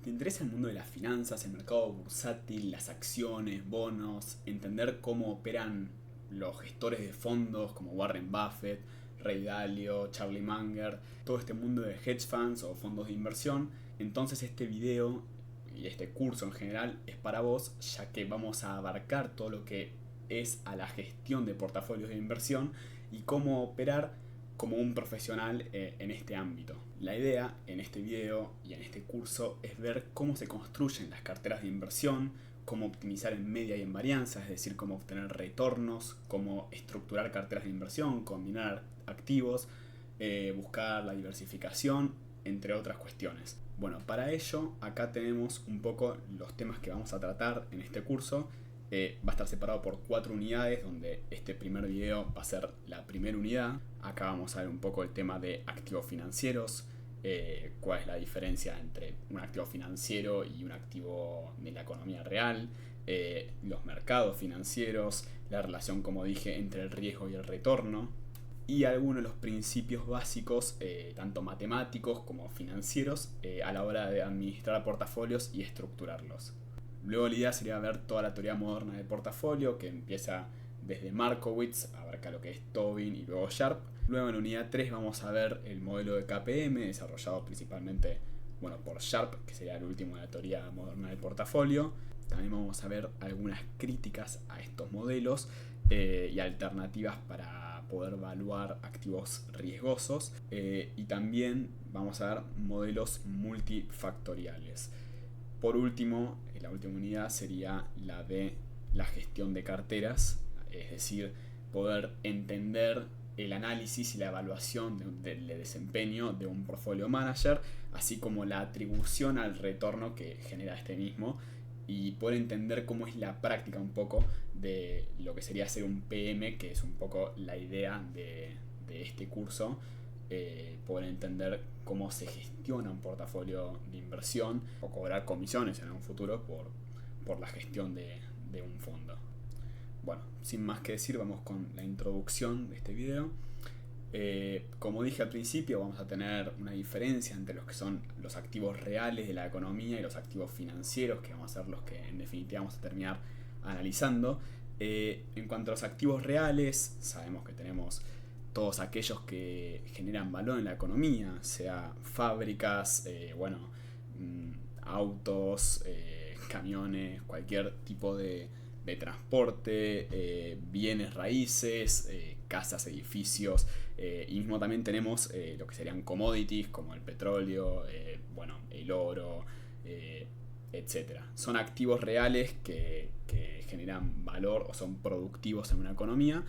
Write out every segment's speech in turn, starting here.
¿Te interesa el mundo de las finanzas, el mercado bursátil, las acciones, bonos, entender cómo operan los gestores de fondos como Warren Buffett, Ray Dalio, Charlie Munger, todo este mundo de hedge funds o fondos de inversión? Entonces este video y este curso en general es para vos, ya que vamos a abarcar todo lo que es a la gestión de portafolios de inversión y cómo operar como un profesional en este ámbito. La idea en este video y en este curso es ver cómo se construyen las carteras de inversión, cómo optimizar en media y en varianza, es decir, cómo obtener retornos, cómo estructurar carteras de inversión, combinar activos, buscar la diversificación, entre otras cuestiones. Bueno, para ello acá tenemos un poco los temas que vamos a tratar en este curso. Va a estar separado por 4 unidades, donde este primer video va a ser la primera unidad. Acá vamos a ver un poco el tema de activos financieros, cuál es la diferencia entre un activo financiero y un activo de la economía real, los mercados financieros, la relación, como dije, entre el riesgo y el retorno, y algunos de los principios básicos, tanto matemáticos como financieros, a la hora de administrar portafolios y estructurarlos. Luego la idea sería ver toda la teoría moderna del portafolio, que empieza desde Markowitz, abarca lo que es Tobin y luego Sharpe. Luego en la unidad 3 vamos a ver el modelo de KPM, desarrollado principalmente por Sharpe, que sería el último de la teoría moderna del portafolio. También vamos a ver algunas críticas a estos modelos y alternativas para poder evaluar activos riesgosos. Y también vamos a ver modelos multifactoriales. Por último, la última unidad sería la de la gestión de carteras, es decir, poder entender el análisis y la evaluación del desempeño de un portfolio manager, así como la atribución al retorno que genera este mismo, y poder entender cómo es la práctica un poco de lo que sería ser un PM, que es un poco la idea de este curso. Poder entender cómo se gestiona un portafolio de inversión o cobrar comisiones en un futuro por la gestión de un fondo. Bueno, sin más que decir, vamos con la introducción de este video. Como dije al principio, vamos a tener una diferencia entre los que son los activos reales de la economía y los activos financieros, que vamos a ser los que en definitiva vamos a terminar analizando. En cuanto a los activos reales, sabemos que tenemos todos aquellos que generan valor en la economía, sea fábricas, autos, camiones, cualquier tipo de transporte, bienes raíces, casas, edificios, y mismo también tenemos lo que serían commodities como el petróleo, el oro, etc. Son activos reales que generan valor o son productivos en una economía.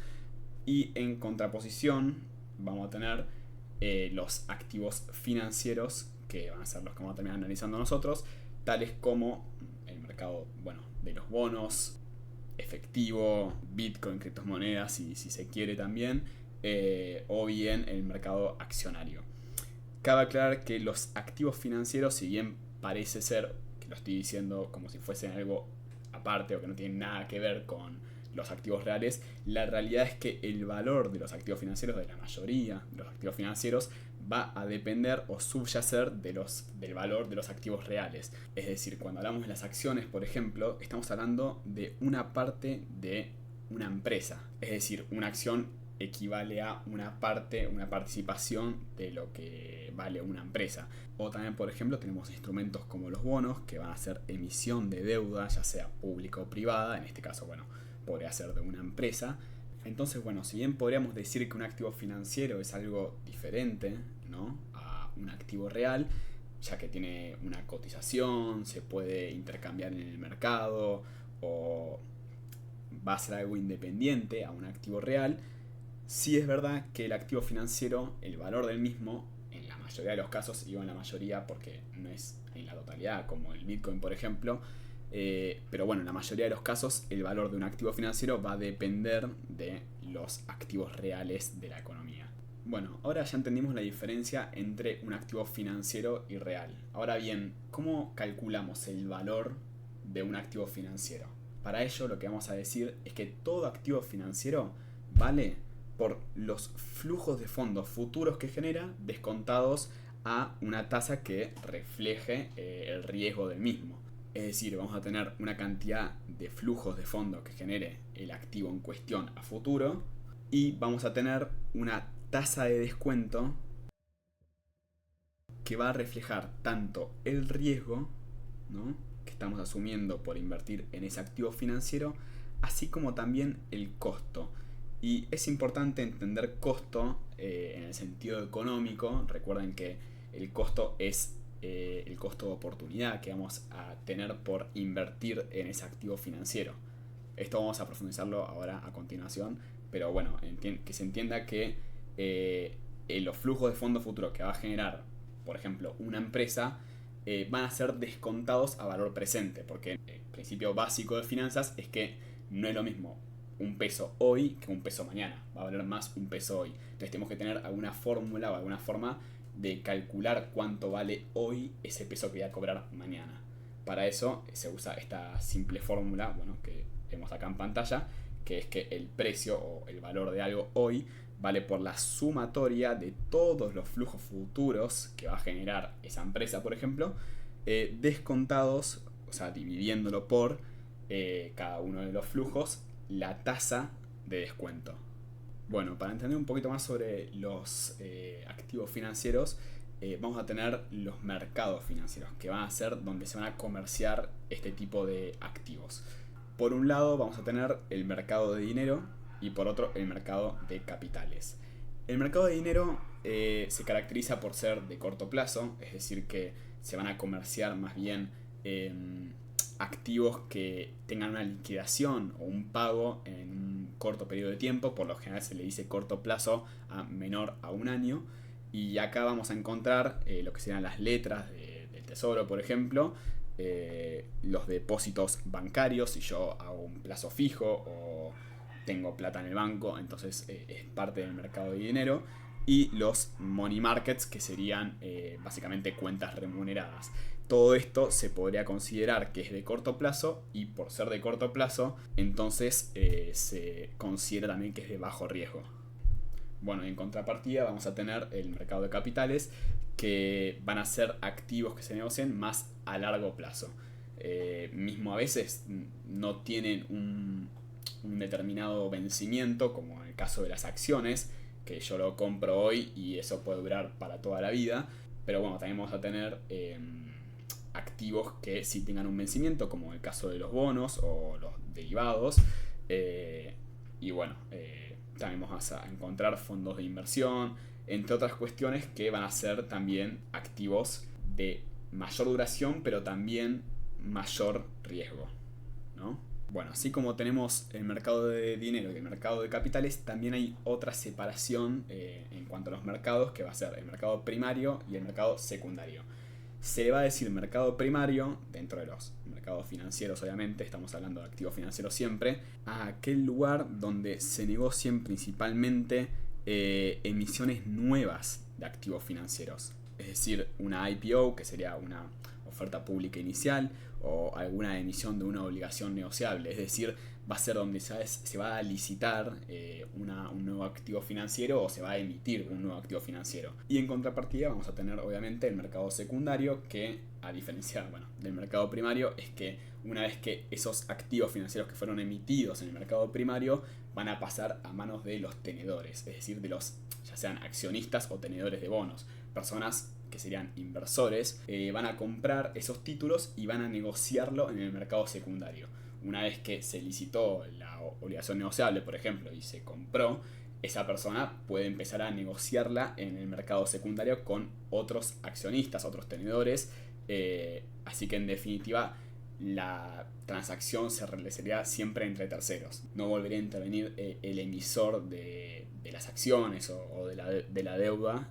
Y en contraposición vamos a tener los activos financieros, que van a ser los que vamos a terminar analizando nosotros, tales como el mercado de los bonos, efectivo, Bitcoin, criptomonedas, si se quiere también, o bien el mercado accionario. Cabe aclarar que los activos financieros, si bien parece ser que lo estoy diciendo como si fuesen algo aparte o que no tienen nada que ver con los activos reales, la realidad es que el valor de los activos financieros, de la mayoría de los activos financieros, va a depender o subyacer del valor de los activos reales. Es decir, cuando hablamos de las acciones, por ejemplo, estamos hablando de una parte de una empresa. Es decir, una acción equivale a una parte, una participación de lo que vale una empresa. O también, por ejemplo, tenemos instrumentos como los bonos, que van a ser emisión de deuda, ya sea pública o privada. En este caso, podría ser de una empresa. Entonces, si bien podríamos decir que un activo financiero es algo diferente, ¿no?, a un activo real, ya que tiene una cotización, se puede intercambiar en el mercado o va a ser algo independiente a un activo real, sí es verdad que el activo financiero, el valor del mismo, en la mayoría de los casos, digo en la mayoría porque no es en la totalidad como el Bitcoin, por ejemplo, pero en la mayoría de los casos el valor de un activo financiero va a depender de los activos reales de la economía. Ahora ya entendimos la diferencia entre un activo financiero y real. Ahora bien, ¿cómo calculamos el valor de un activo financiero? Para ello lo que vamos a decir es que todo activo financiero vale por los flujos de fondos futuros que genera descontados a una tasa que refleje el riesgo del mismo. Es decir, vamos a tener una cantidad de flujos de fondo que genere el activo en cuestión a futuro y vamos a tener una tasa de descuento que va a reflejar tanto el riesgo, ¿no?, que estamos asumiendo por invertir en ese activo financiero, así como también el costo. Y es importante entender costo en el sentido económico. Recuerden que el costo es el costo de oportunidad que vamos a tener por invertir en ese activo financiero. Esto vamos a profundizarlo ahora a continuación, pero bueno, que se entienda que los flujos de fondo futuro que va a generar, por ejemplo, una empresa, van a ser descontados a valor presente, porque el principio básico de finanzas es que no es lo mismo un peso hoy que un peso mañana. Va a valer más un peso hoy. Entonces tenemos que tener alguna fórmula o alguna forma de calcular cuánto vale hoy ese peso que voy a cobrar mañana. Para eso se usa esta simple fórmula, bueno, que vemos acá en pantalla, que es que el precio o el valor de algo hoy vale por la sumatoria de todos los flujos futuros que va a generar esa empresa, por ejemplo, descontados, o sea, dividiéndolo por cada uno de los flujos, la tasa de descuento. Bueno, para entender un poquito más sobre los activos financieros, vamos a tener los mercados financieros, que van a ser donde se van a comerciar este tipo de activos. Por un lado vamos a tener el mercado de dinero y por otro el mercado de capitales. El mercado de dinero se caracteriza por ser de corto plazo, es decir que se van a comerciar más bien activos que tengan una liquidación o un pago en un corto periodo de tiempo. Por lo general se le dice corto plazo a menor a un año. Y acá vamos a encontrar lo que serían las letras del tesoro, por ejemplo, los depósitos bancarios, si yo hago un plazo fijo o tengo plata en el banco, entonces es parte del mercado de dinero. Y los money markets, que serían básicamente cuentas remuneradas. Todo esto se podría considerar que es de corto plazo, y por ser de corto plazo, entonces se considera también que es de bajo riesgo. Bueno, y en contrapartida vamos a tener el mercado de capitales, que van a ser activos que se negocian más a largo plazo. Mismo a veces no tienen un determinado vencimiento, como en el caso de las acciones, que yo lo compro hoy y eso puede durar para toda la vida. Pero bueno, también vamos a tener activos que sí tengan un vencimiento, como el caso de los bonos o los derivados. Y bueno, también vamos a encontrar fondos de inversión, entre otras cuestiones que van a ser también activos de mayor duración, pero también mayor riesgo, ¿no? Bueno, así como tenemos el mercado de dinero y el mercado de capitales, también hay otra separación en cuanto a los mercados, que va a ser el mercado primario y el mercado secundario. Se le va a decir mercado primario, dentro de los mercados financieros obviamente, estamos hablando de activos financieros siempre, a aquel lugar donde se negocien principalmente emisiones nuevas de activos financieros. Es decir, una IPO, que sería una oferta pública inicial, o alguna emisión de una obligación negociable. Es decir, va a ser donde se va a licitar un nuevo activo financiero, o se va a emitir un nuevo activo financiero. Y en contrapartida vamos a tener obviamente el mercado secundario, que a diferencia del mercado primario es que una vez que esos activos financieros que fueron emitidos en el mercado primario van a pasar a manos de los tenedores, es decir, de los ya sean accionistas o tenedores de bonos, personas que serían inversores, van a comprar esos títulos y van a negociarlo en el mercado secundario. Una vez que se licitó la obligación negociable, por ejemplo, y se compró, esa persona puede empezar a negociarla en el mercado secundario con otros accionistas, otros tenedores. Así que en definitiva la transacción se realizaría siempre entre terceros. No volvería a intervenir el emisor de las acciones o de la deuda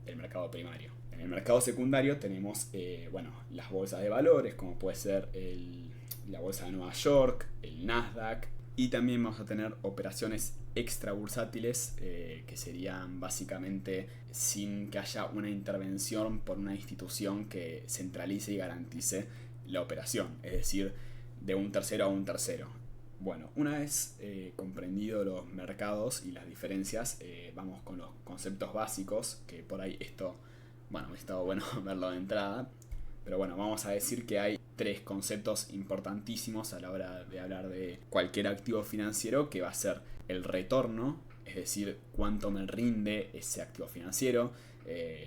del mercado primario. En el mercado secundario tenemos las bolsas de valores, como puede ser la bolsa de Nueva York, el Nasdaq, y también vamos a tener operaciones extrabursátiles, que serían básicamente sin que haya una intervención por una institución que centralice y garantice la operación, es decir, de un tercero a un tercero. Bueno, una vez comprendido los mercados y las diferencias, vamos con los conceptos básicos, que por ahí esto bueno, hubiese estado bueno verlo de entrada. Pero bueno, vamos a decir que hay 3 conceptos importantísimos a la hora de hablar de cualquier activo financiero, que va a ser el retorno, es decir, cuánto me rinde ese activo financiero.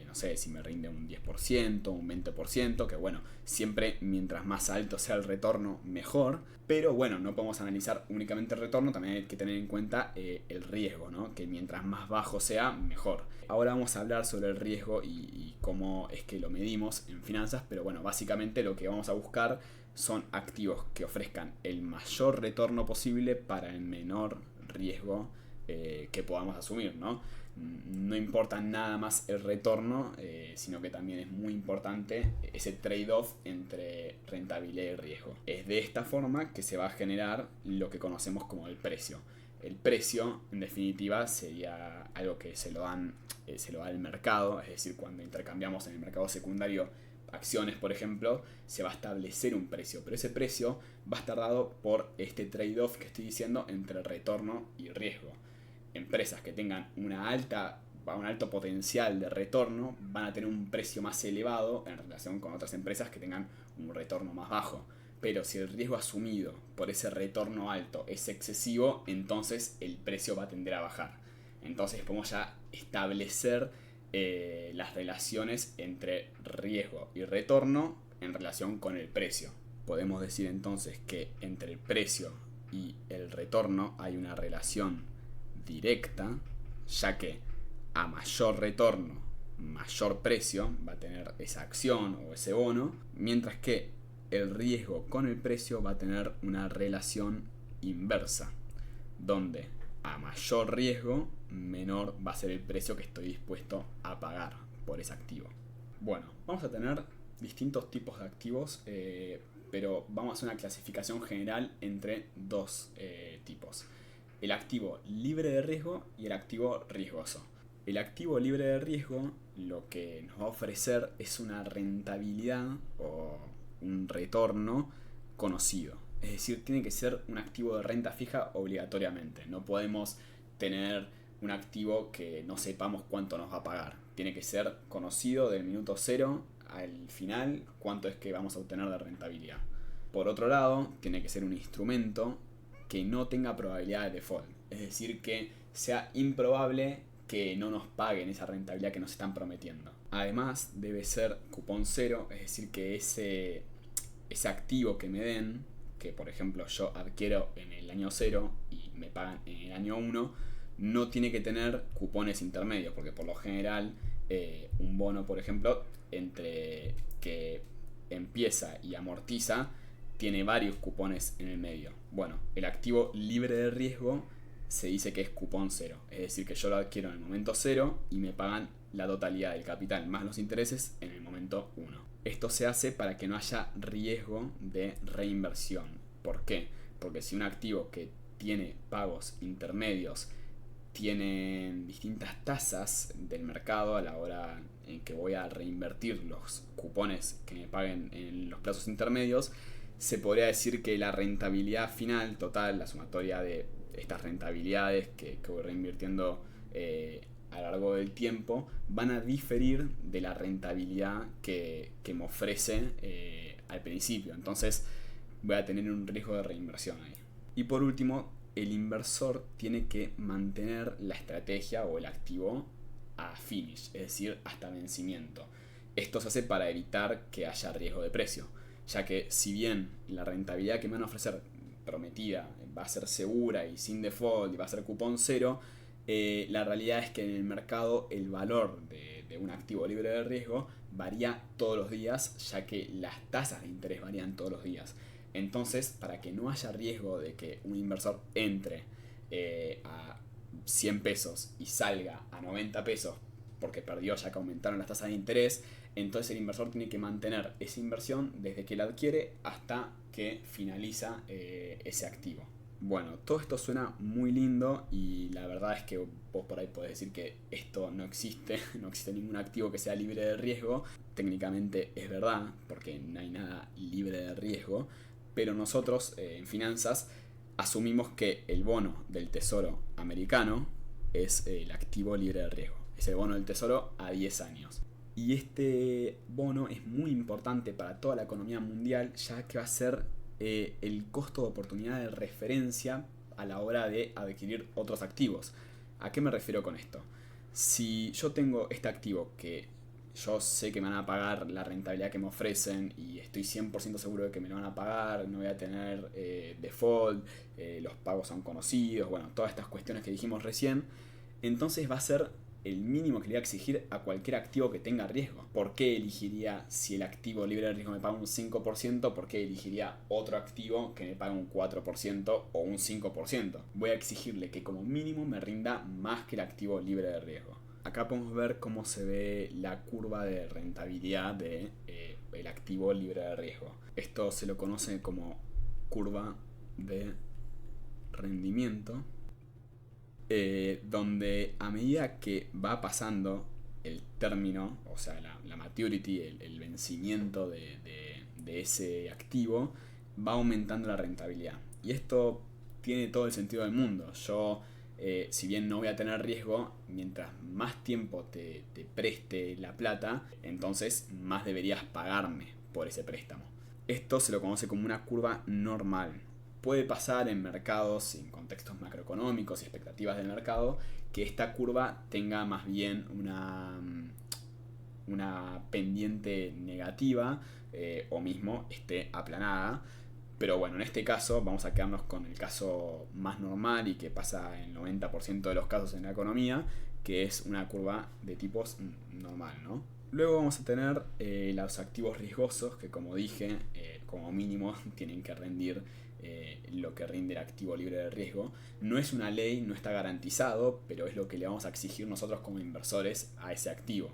No sé si me rinde un 10%, un 20%, que bueno, siempre mientras más alto sea el retorno, mejor. Pero bueno, no podemos analizar únicamente el retorno, también hay que tener en cuenta el riesgo, ¿no? Que mientras más bajo sea, mejor. Ahora vamos a hablar sobre el riesgo y cómo es que lo medimos en finanzas, pero bueno, básicamente lo que vamos a buscar son activos que ofrezcan el mayor retorno posible para el menor riesgo que podamos asumir, ¿no? No importa nada más el retorno, sino que también es muy importante ese trade-off entre rentabilidad y riesgo. Es de esta forma que se va a generar lo que conocemos como el precio. El precio, en definitiva, sería algo que se lo da el mercado, es decir, cuando intercambiamos en el mercado secundario acciones, por ejemplo, se va a establecer un precio, pero ese precio va a estar dado por este trade-off que estoy diciendo entre retorno y riesgo. Empresas que tengan un alto potencial de retorno van a tener un precio más elevado en relación con otras empresas que tengan un retorno más bajo. Pero si el riesgo asumido por ese retorno alto es excesivo, entonces el precio va a tender a bajar. Entonces podemos ya establecer las relaciones entre riesgo y retorno en relación con el precio. Podemos decir entonces que entre el precio y el retorno hay una relación directa, ya que a mayor retorno, mayor precio va a tener esa acción o ese bono, mientras que el riesgo con el precio va a tener una relación inversa, donde a mayor riesgo, menor va a ser el precio que estoy dispuesto a pagar por ese activo. Bueno, vamos a tener distintos tipos de activos, pero vamos a hacer una clasificación general entre 2 tipos. El activo libre de riesgo y el activo riesgoso. El activo libre de riesgo lo que nos va a ofrecer es una rentabilidad o un retorno conocido. Es decir, tiene que ser un activo de renta fija obligatoriamente. No podemos tener un activo que no sepamos cuánto nos va a pagar. Tiene que ser conocido del minuto 0 al final cuánto es que vamos a obtener de rentabilidad. Por otro lado, tiene que ser un instrumento que no tenga probabilidad de default. Es decir, que sea improbable que no nos paguen esa rentabilidad que nos están prometiendo. Además, debe ser cupón cero, es decir, que ese activo que me den, que por ejemplo yo adquiero en el año 0 y me pagan en el año 1, no tiene que tener cupones intermedios, porque por lo general un bono, por ejemplo, entre que empieza y amortiza, tiene varios cupones en el medio. Bueno, el activo libre de riesgo se dice que es cupón cero, es decir, que yo lo adquiero en el momento 0 y me pagan la totalidad del capital más los intereses en el momento 1. Esto se hace para que no haya riesgo de reinversión. ¿Por qué? Porque si un activo que tiene pagos intermedios tiene distintas tasas del mercado a la hora en que voy a reinvertir los cupones que me paguen en los plazos intermedios, se podría decir que la rentabilidad final total, la sumatoria de estas rentabilidades que voy reinvirtiendo a lo largo del tiempo, van a diferir de la rentabilidad que me ofrece al principio. Entonces voy a tener un riesgo de reinversión ahí. Y por último, el inversor tiene que mantener la estrategia o el activo a finish, es decir, hasta vencimiento. Esto se hace para evitar que haya riesgo de precio, ya que si bien la rentabilidad que me van a ofrecer prometida va a ser segura y sin default y va a ser cupón cero, la realidad es que en el mercado el valor de un activo libre de riesgo varía todos los días, ya que las tasas de interés varían todos los días. Entonces, para que no haya riesgo de que un inversor entre a 100 pesos y salga a 90 pesos porque perdió ya que aumentaron las tasas de interés, entonces el inversor tiene que mantener esa inversión desde que la adquiere hasta que finaliza ese activo. Bueno, todo esto suena muy lindo y la verdad es que vos por ahí podés decir que esto no existe, no existe ningún activo que sea libre de riesgo. Técnicamente es verdad, porque no hay nada libre de riesgo, pero nosotros en finanzas asumimos que el bono del tesoro americano es el activo libre de riesgo. Es el bono del tesoro a 10 años. Y este bono es muy importante para toda la economía mundial, ya que va a ser el costo de oportunidad de referencia a la hora de adquirir otros activos. ¿A qué me refiero con esto? Si yo tengo este activo que yo sé que me van a pagar la rentabilidad que me ofrecen y estoy 100% seguro de que me lo van a pagar, no voy a tener default, los pagos son conocidos, bueno, todas estas cuestiones que dijimos recién, entonces va a ser el mínimo que le voy a exigir a cualquier activo que tenga riesgo. ¿Por qué elegiría, si el activo libre de riesgo me paga un 5%, por qué elegiría otro activo que me pague un 4% o un 5%? Voy a exigirle que como mínimo me rinda más que el activo libre de riesgo. Acá podemos ver cómo se ve la curva de rentabilidad de el activo libre de riesgo. Esto se lo conoce como curva de rendimiento, donde a medida que va pasando el término, o sea, la maturity, el vencimiento de ese activo, va aumentando la rentabilidad. Y esto tiene todo el sentido del mundo. Yo, si bien no voy a tener riesgo, mientras más tiempo te preste la plata, entonces más deberías pagarme por ese préstamo. Esto se lo conoce como una curva normal. Puede pasar en mercados, en contextos macroeconómicos y expectativas del mercado, que esta curva tenga más bien una pendiente negativa o mismo esté aplanada. Pero bueno, en este caso vamos a quedarnos con el caso más normal y que pasa en el 90% de los casos en la economía, que es una curva de tipos normal, ¿no? Luego vamos a tener los activos riesgosos, que como dije, como mínimo tienen que rendir lo que rinde el activo libre de riesgo. No es una ley, no está garantizado, pero es lo que le vamos a exigir nosotros como inversores a ese activo.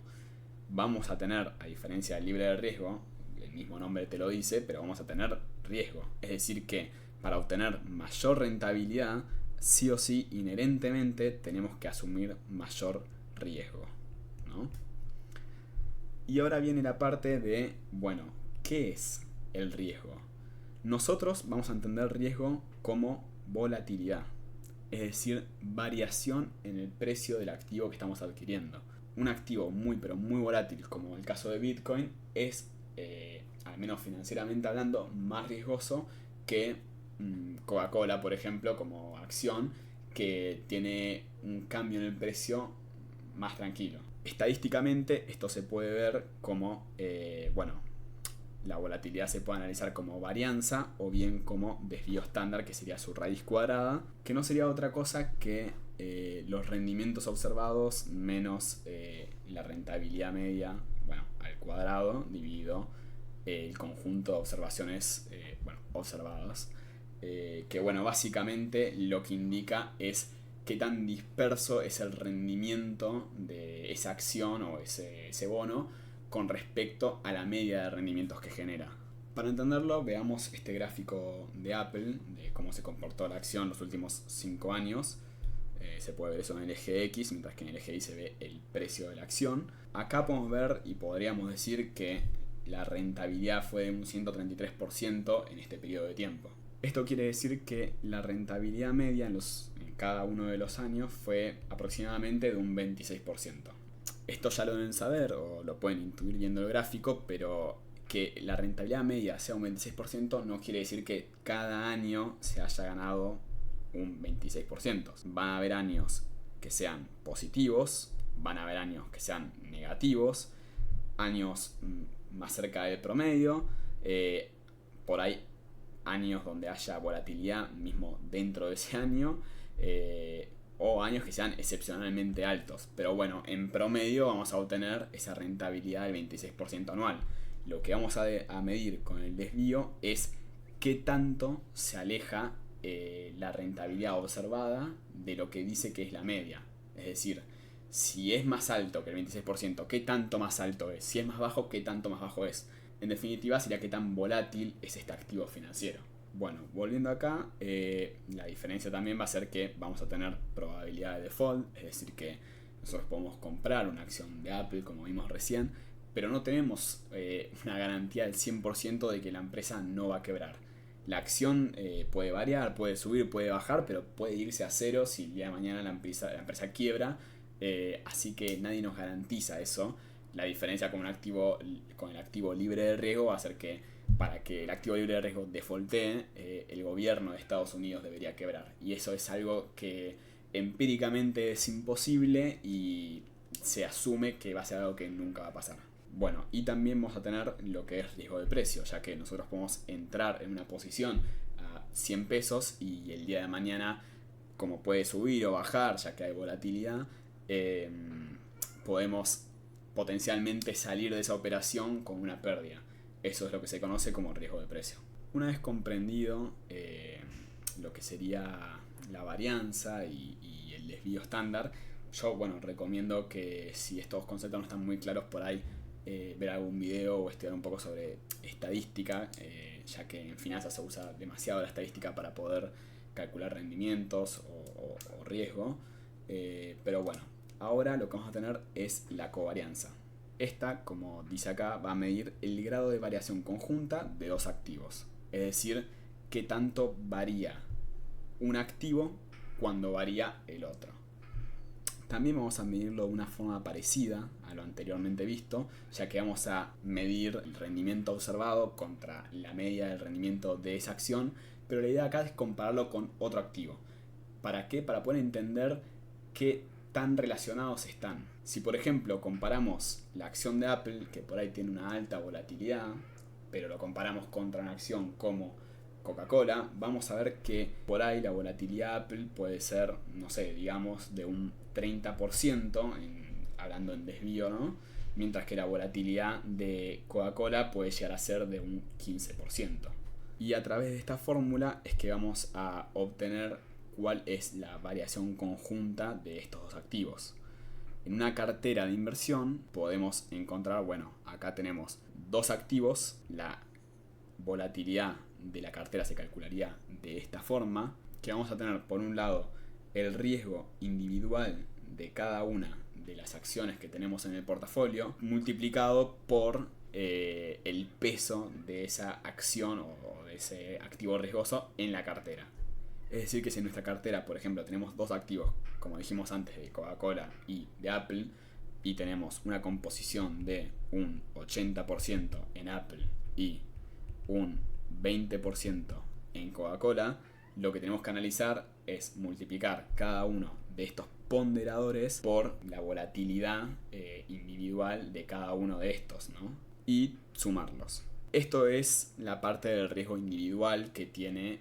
Vamos a tener, a diferencia del libre de riesgo, el mismo nombre te lo dice, pero vamos a tener riesgo. Es decir que para obtener mayor rentabilidad, sí o sí, inherentemente tenemos que asumir mayor riesgo, ¿no? Y ahora viene la parte de, bueno, ¿qué es el riesgo? Nosotros vamos a entender riesgo como volatilidad, es decir, variación en el precio del activo que estamos adquiriendo. Un activo muy pero muy volátil, como el caso de Bitcoin, es, al menos financieramente hablando, más riesgoso que Coca-Cola, por ejemplo, como acción, que tiene un cambio en el precio más tranquilo. Estadísticamente esto se puede ver como, la volatilidad se puede analizar como varianza o bien como desvío estándar, que sería su raíz cuadrada, que no sería otra cosa que los rendimientos observados menos la rentabilidad media, al cuadrado, dividido el conjunto de observaciones observadas. Que básicamente lo que indica es qué tan disperso es el rendimiento de esa acción o ese bono con respecto a la media de rendimientos que genera. Para entenderlo, veamos este gráfico de Apple, de cómo se comportó la acción los últimos 5 años. Se puede ver eso en el eje X, mientras que en el eje Y se ve el precio de la acción. Acá podemos ver y podríamos decir que la rentabilidad fue de un 133% en este periodo de tiempo. Esto quiere decir que la rentabilidad media en cada uno de los años fue aproximadamente de un 26%. Esto ya lo deben saber o lo pueden intuir viendo el gráfico, pero que la rentabilidad media sea un 26% no quiere decir que cada año se haya ganado un 26%. Van a haber años que sean positivos, van a haber años que sean negativos, años más cerca del promedio, por ahí años donde haya volatilidad mismo dentro de ese año, o años que sean excepcionalmente altos. Pero bueno, en promedio vamos a obtener esa rentabilidad del 26% anual. Lo que vamos a medir con el desvío es qué tanto se aleja la rentabilidad observada de lo que dice que es la media. Es decir, si es más alto que el 26%, ¿qué tanto más alto es? Si es más bajo, ¿qué tanto más bajo es? En definitiva, sería qué tan volátil es este activo financiero. Bueno, volviendo acá, la diferencia también va a ser que vamos a tener probabilidad de default, es decir que nosotros podemos comprar una acción de Apple, como vimos recién, pero no tenemos una garantía del 100% de que la empresa no va a quebrar. La acción puede variar, puede subir, puede bajar, pero puede irse a cero si el día de mañana la empresa quiebra, así que nadie nos garantiza eso. La diferencia con el activo libre de riesgo va a ser que para que el activo libre de riesgo defaultee, el gobierno de Estados Unidos debería quebrar. Y eso es algo que empíricamente es imposible y se asume que va a ser algo que nunca va a pasar. Bueno, y también vamos a tener lo que es riesgo de precio, ya que nosotros podemos entrar en una posición a 100 pesos y el día de mañana, como puede subir o bajar, ya que hay volatilidad, podemos potencialmente salir de esa operación con una pérdida. Eso es lo que se conoce como riesgo de precio. Una vez comprendido lo que sería la varianza y el desvío estándar, yo recomiendo que si estos conceptos no están muy claros por ahí, ver algún video o estudiar un poco sobre estadística, ya que en finanzas se usa demasiado la estadística para poder calcular rendimientos o riesgo. Pero bueno, ahora lo que vamos a tener es la covarianza. Esta, como dice acá, va a medir el grado de variación conjunta de dos activos. Es decir, qué tanto varía un activo cuando varía el otro. También vamos a medirlo de una forma parecida a lo anteriormente visto, ya que vamos a medir el rendimiento observado contra la media del rendimiento de esa acción, pero la idea acá es compararlo con otro activo. ¿Para qué? Para poder entender qué tan relacionados están. Si por ejemplo comparamos la acción de Apple, que por ahí tiene una alta volatilidad, pero lo comparamos contra una acción como Coca-Cola, vamos a ver que por ahí la volatilidad de Apple puede ser, no sé, digamos de un 30%, hablando en desvío, ¿no? Mientras que la volatilidad de Coca-Cola puede llegar a ser de un 15%. Y a través de esta fórmula es que vamos a obtener cuál es la variación conjunta de estos dos activos. En una cartera de inversión podemos encontrar, acá tenemos dos activos, la volatilidad de la cartera se calcularía de esta forma, que vamos a tener por un lado el riesgo individual de cada una de las acciones que tenemos en el portafolio multiplicado por el peso de esa acción o de ese activo riesgoso en la cartera. Es decir que si en nuestra cartera, por ejemplo, tenemos dos activos, como dijimos antes, de Coca-Cola y de Apple, y tenemos una composición de un 80% en Apple y un 20% en Coca-Cola, lo que tenemos que analizar es multiplicar cada uno de estos ponderadores por la volatilidad individual de cada uno de estos, ¿no? Y sumarlos. Esto es la parte del riesgo individual que tiene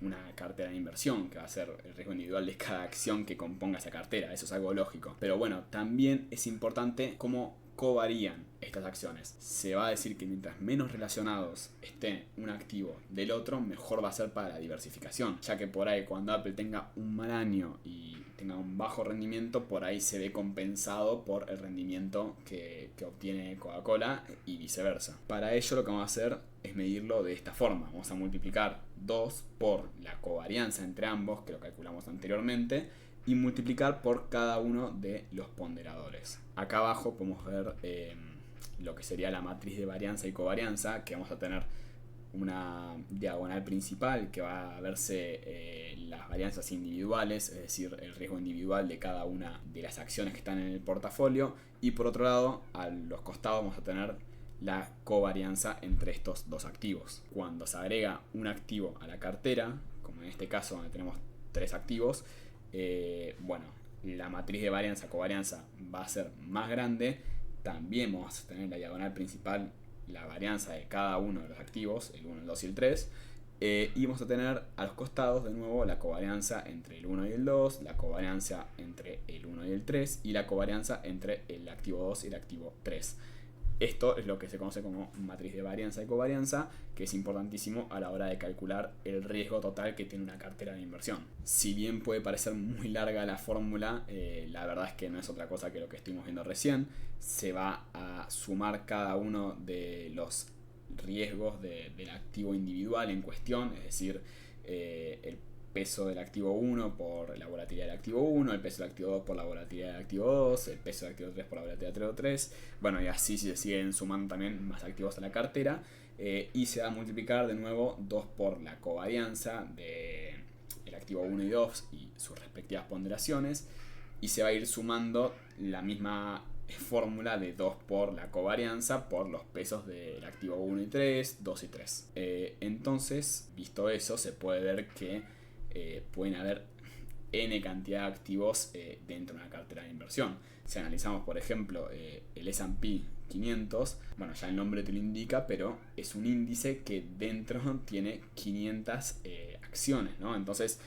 una cartera de inversión, que va a ser el riesgo individual de cada acción que componga esa cartera. Eso es algo lógico. Pero también es importante cómo covarían estas acciones. Se va a decir que mientras menos relacionados esté un activo del otro, mejor va a ser para la diversificación, ya que por ahí cuando Apple tenga un mal año y tenga un bajo rendimiento, por ahí se ve compensado por el rendimiento que obtiene Coca-Cola y viceversa. Para ello lo que vamos a hacer es medirlo de esta forma. Vamos a multiplicar 2 por la covarianza entre ambos, que lo calculamos anteriormente, y multiplicar por cada uno de los ponderadores. Acá abajo podemos ver lo que sería la matriz de varianza y covarianza, que vamos a tener una diagonal principal que va a verse las varianzas individuales, es decir, el riesgo individual de cada una de las acciones que están en el portafolio, y por otro lado, a los costados vamos a tener la covarianza entre estos dos activos. Cuando se agrega un activo a la cartera, como en este caso donde tenemos 3 activos, la matriz de varianza-covarianza va a ser más grande. También vamos a tener la diagonal principal, la varianza de cada uno de los activos, el 1, el 2 y el 3. Y vamos a tener a los costados de nuevo la covarianza entre el 1 y el 2, la covarianza entre el 1 y el 3 y la covarianza entre el activo 2 y el activo 3. Esto es lo que se conoce como matriz de varianza y covarianza, que es importantísimo a la hora de calcular el riesgo total que tiene una cartera de inversión. Si bien puede parecer muy larga la fórmula, la verdad es que no es otra cosa que lo que estuvimos viendo recién. Se va a sumar cada uno de los riesgos del activo individual en cuestión, es decir, el peso del activo 1 por la volatilidad del activo 1, el peso del activo 2 por la volatilidad del activo 2, el peso del activo 3 por la volatilidad del activo 3, y así se siguen sumando también más activos a la cartera, y se va a multiplicar de nuevo 2 por la covarianza del activo 1 y 2 y sus respectivas ponderaciones, y se va a ir sumando la misma fórmula de 2 por la covarianza por los pesos del activo 1 y 3, 2 y 3. Entonces, visto eso, se puede ver que pueden haber n cantidad de activos dentro de una cartera de inversión. Si analizamos, por ejemplo, el S&P 500, bueno, ya el nombre te lo indica, pero es un índice que dentro tiene 500 acciones, ¿no? Entonces,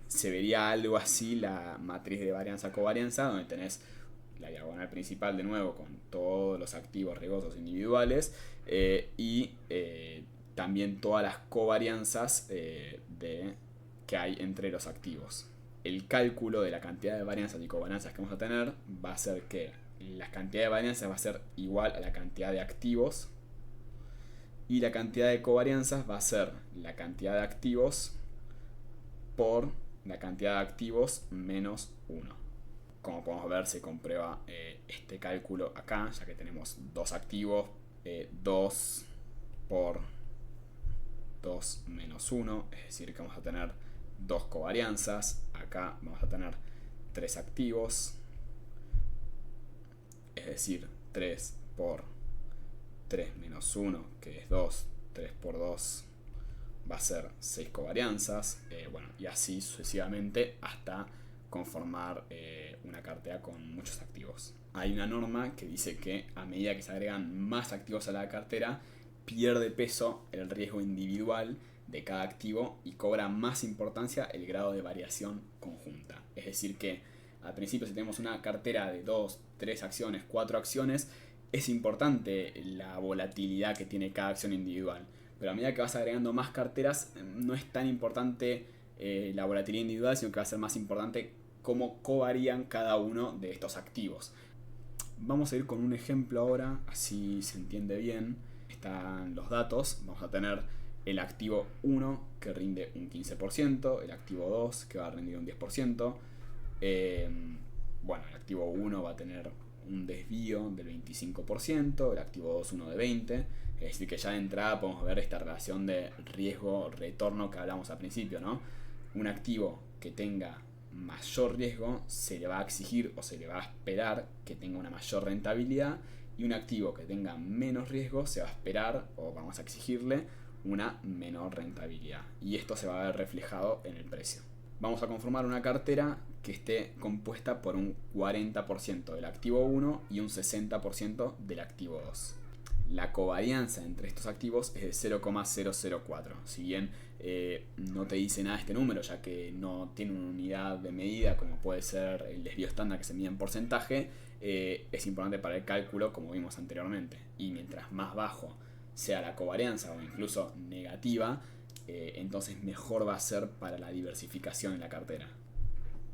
se vería algo así la matriz de varianza-covarianza, donde tenés la diagonal principal de nuevo con todos los activos riesgosos individuales y también todas las covarianzas que hay entre los activos. El cálculo de la cantidad de varianzas y covarianzas que vamos a tener va a ser que la cantidad de varianzas va a ser igual a la cantidad de activos y la cantidad de covarianzas va a ser la cantidad de activos por la cantidad de activos menos 1. Como podemos ver, se comprueba este cálculo acá, ya que tenemos dos activos, 2 por 2 menos 1, es decir, que vamos a tener dos covarianzas. Acá vamos a tener 3 activos, es decir, 3 por 3 menos 1, que es 2, 3 por 2 va a ser 6 covarianzas, bueno, y así sucesivamente hasta conformar una cartera con muchos activos. Hay una norma que dice que a medida que se agregan más activos a la cartera, pierde peso el riesgo individual de cada activo y cobra más importancia el grado de variación conjunta. Es decir que al principio, si tenemos una cartera de 2, 3 acciones, 4 acciones, es importante la volatilidad que tiene cada acción individual. Pero a medida que vas agregando más carteras, no es tan importante la volatilidad individual, sino que va a ser más importante cómo covarían cada uno de estos activos. Vamos a ir con un ejemplo ahora, así se entiende bien. Están los datos. Vamos a tener el activo 1 que rinde un 15%, el activo 2 que va a rendir un 10%. Bueno, el activo 1 va a tener un desvío del 25%, el activo 2 uno de 20%. Es decir, que ya de entrada podemos ver esta relación de riesgo-retorno que hablamos al principio, ¿no? Un activo que tenga mayor riesgo se le va a exigir o se le va a esperar que tenga una mayor rentabilidad, y un activo que tenga menos riesgo se va a esperar o vamos a exigirle una menor rentabilidad, y esto se va a ver reflejado en el precio. Vamos a conformar una cartera que esté compuesta por un 40% del activo 1 y un 60% del activo 2. La covarianza entre estos activos es de 0,004. Si bien no te dice nada este número, ya que no tiene una unidad de medida como puede ser el desvío estándar que se mide en porcentaje, es importante para el cálculo, como vimos anteriormente. Y mientras más bajo sea la covarianza o incluso negativa, entonces mejor va a ser para la diversificación en la cartera.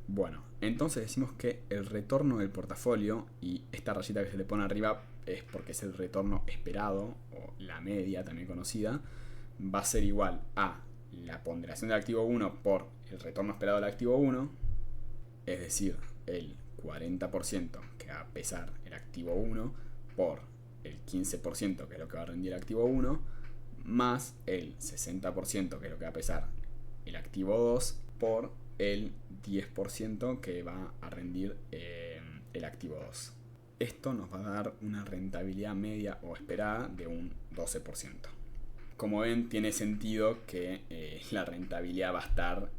Bueno, entonces decimos que el retorno del portafolio, y esta rayita que se le pone arriba es porque es el retorno esperado, o la media también conocida, va a ser igual a la ponderación del activo 1 por el retorno esperado del activo 1, es decir, el 40% que va a pesar el activo 1 por el 15% que es lo que va a rendir el activo 1, más el 60% que es lo que va a pesar el activo 2 por el 10% que va a rendir el activo 2. Esto nos va a dar una rentabilidad media o esperada de un 12%. Como ven, tiene sentido que la rentabilidad va a estar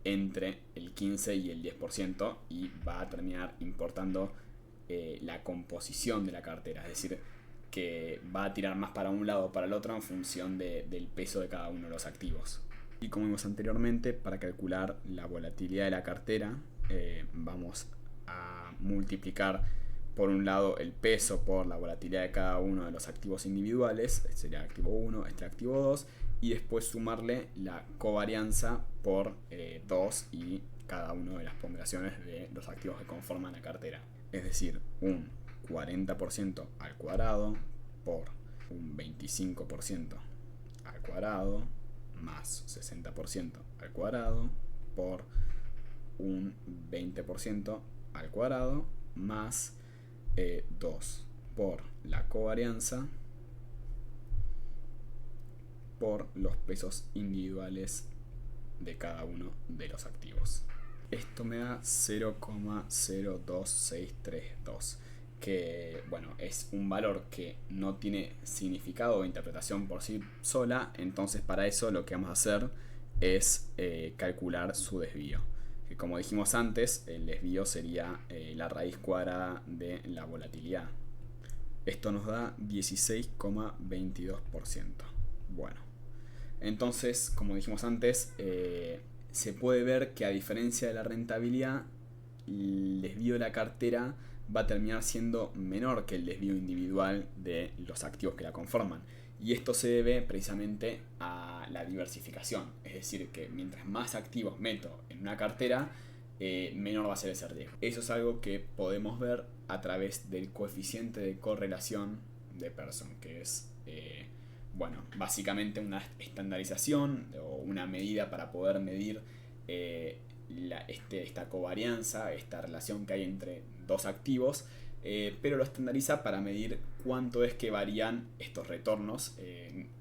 entre el 15 y el 10% y va a terminar importando la composición de la cartera, es decir, que va a tirar más para un lado o para el otro en función del peso de cada uno de los activos. Y como vimos anteriormente, para calcular la volatilidad de la cartera, vamos a multiplicar por un lado el peso por la volatilidad de cada uno de los activos individuales, este sería el activo 1, este activo 2, y después sumarle la covarianza por 2 y cada una de las ponderaciones de los activos que conforman la cartera. Es decir, un 40% al cuadrado por un 25% al cuadrado más 60% al cuadrado por un 20% al cuadrado más 2 por la covarianza por los pesos individuales de cada uno de los activos. Esto me da 0,02632. que, bueno, es un valor que no tiene significado o interpretación por sí sola. Entonces para eso lo que vamos a hacer es calcular su desvío. Que como dijimos antes, el desvío sería la raíz cuadrada de la volatilidad. Esto nos da 16,22%. Bueno, entonces, como dijimos antes, se puede ver que a diferencia de la rentabilidad, el desvío de la cartera va a terminar siendo menor que el desvío individual de los activos que la conforman. Y esto se debe precisamente a la diversificación. Es decir, que mientras más activos meto en una cartera, menor va a ser ese riesgo. Eso es algo que podemos ver a través del coeficiente de correlación de Pearson, que es bueno, básicamente una estandarización o una medida para poder medir esta covarianza, esta relación que hay entre dos activos, pero lo estandariza para medir cuánto es que varían estos retornos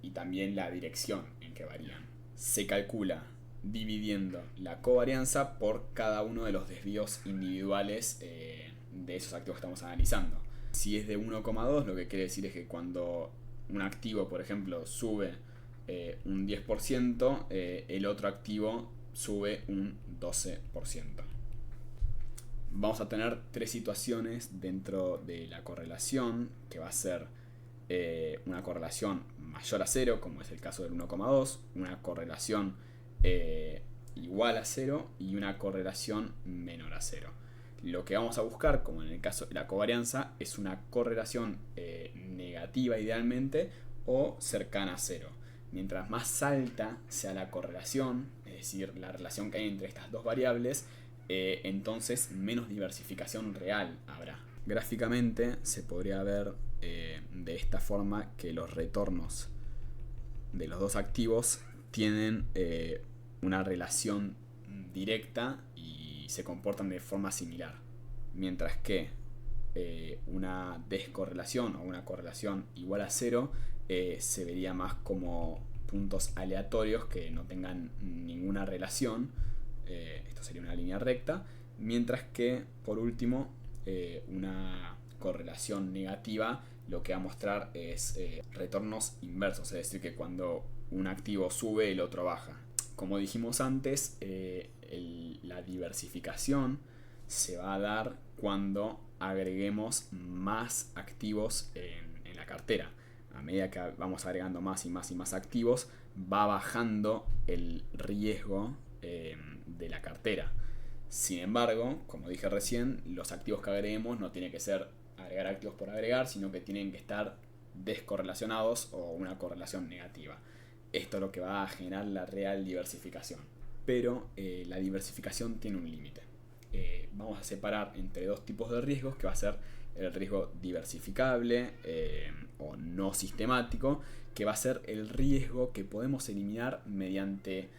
y también la dirección en que varían. Se calcula dividiendo la covarianza por cada uno de los desvíos individuales de esos activos que estamos analizando. Si es de 1,2, lo que quiere decir es que cuando un activo, por ejemplo, sube un 10%, el otro activo sube un 12%. Vamos a tener tres situaciones dentro de la correlación, que va a ser una correlación mayor a 0, como es el caso del 1,2, una correlación igual a 0 y una correlación menor a 0. Lo que vamos a buscar, como en el caso de la covarianza, es una correlación negativa idealmente o cercana a 0. Mientras más alta sea la correlación, es decir, la relación que hay entre estas dos variables, entonces menos diversificación real habrá. Gráficamente se podría ver de esta forma que los retornos de los dos activos tienen una relación directa y se comportan de forma similar, mientras que una descorrelación o una correlación igual a 0 se vería más como puntos aleatorios que no tengan ninguna relación. Esto sería una línea recta, mientras que por último una correlación negativa lo que va a mostrar es retornos inversos, es decir, que cuando un activo sube el otro baja. Como dijimos antes, la diversificación se va a dar cuando agreguemos más activos en la cartera. A medida que vamos agregando más y más y más activos, va bajando el riesgo de la cartera. Sin embargo, como dije recién, los activos que agreguemos no tiene que ser agregar activos por agregar, sino que tienen que estar descorrelacionados o una correlación negativa. Esto es lo que va a generar la real diversificación. Pero la diversificación tiene un límite. Vamos a separar entre dos tipos de riesgos, que va a ser el riesgo diversificable o no sistemático, que va a ser el riesgo que podemos eliminar mediante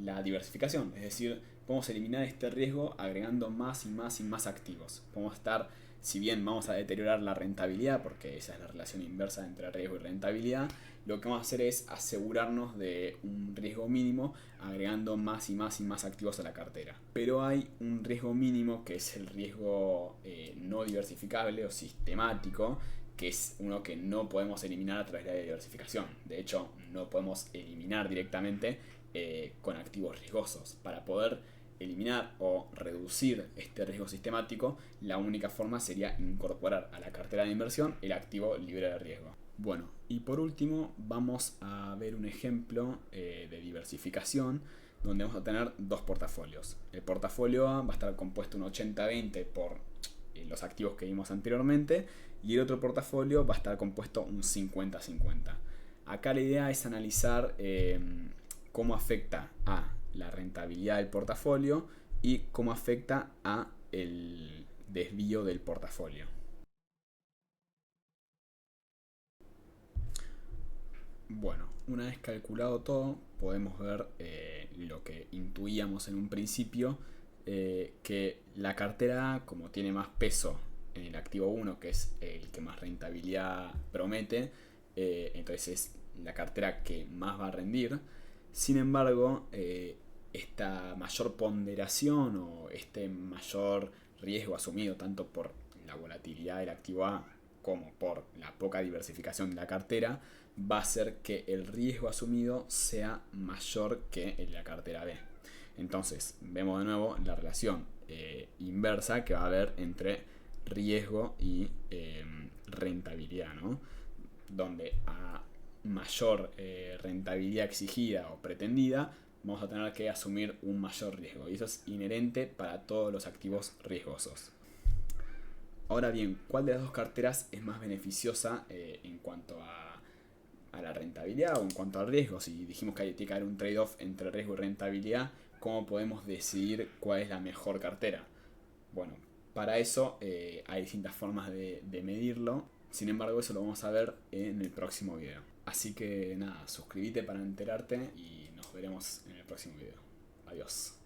la diversificación. Es decir, podemos eliminar este riesgo agregando más y más y más activos. Podemos estar, si bien vamos a deteriorar la rentabilidad, porque esa es la relación inversa entre riesgo y rentabilidad, lo que vamos a hacer es asegurarnos de un riesgo mínimo agregando más y más y más activos a la cartera. Pero hay un riesgo mínimo que es el riesgo no diversificable o sistemático, que es uno que no podemos eliminar a través de la diversificación. De hecho, no podemos eliminar directamente con activos riesgosos. Para poder eliminar o reducir este riesgo sistemático, la única forma sería incorporar a la cartera de inversión el activo libre de riesgo. Bueno, y por último vamos a ver un ejemplo de diversificación donde vamos a tener dos portafolios. El portafolio A va a estar compuesto un 80-20 por los activos que vimos anteriormente, y el otro portafolio va a estar compuesto un 50-50. Acá la idea es analizar cómo afecta a la rentabilidad del portafolio y cómo afecta a el desvío del portafolio. Bueno, una vez calculado todo, podemos ver lo que intuíamos en un principio, que la cartera A, como tiene más peso en el activo 1, que es el que más rentabilidad promete, entonces es la cartera que más va a rendir. Sin embargo, esta mayor ponderación o este mayor riesgo asumido tanto por la volatilidad del activo A como por la poca diversificación de la cartera, va a hacer que el riesgo asumido sea mayor que el de la cartera B. Entonces, vemos de nuevo la relación inversa que va a haber entre riesgo y rentabilidad, ¿no? Donde a mayor rentabilidad exigida o pretendida, vamos a tener que asumir un mayor riesgo. Y eso es inherente para todos los activos riesgosos. Ahora bien, ¿cuál de las dos carteras es más beneficiosa en cuanto a la rentabilidad o en cuanto al riesgo? Si dijimos que tiene que haber un trade-off entre riesgo y rentabilidad, ¿cómo podemos decidir cuál es la mejor cartera? Bueno, para eso hay distintas formas de medirlo. Sin embargo, eso lo vamos a ver en el próximo video. Así que nada, suscríbete para enterarte y nos veremos en el próximo video. Adiós.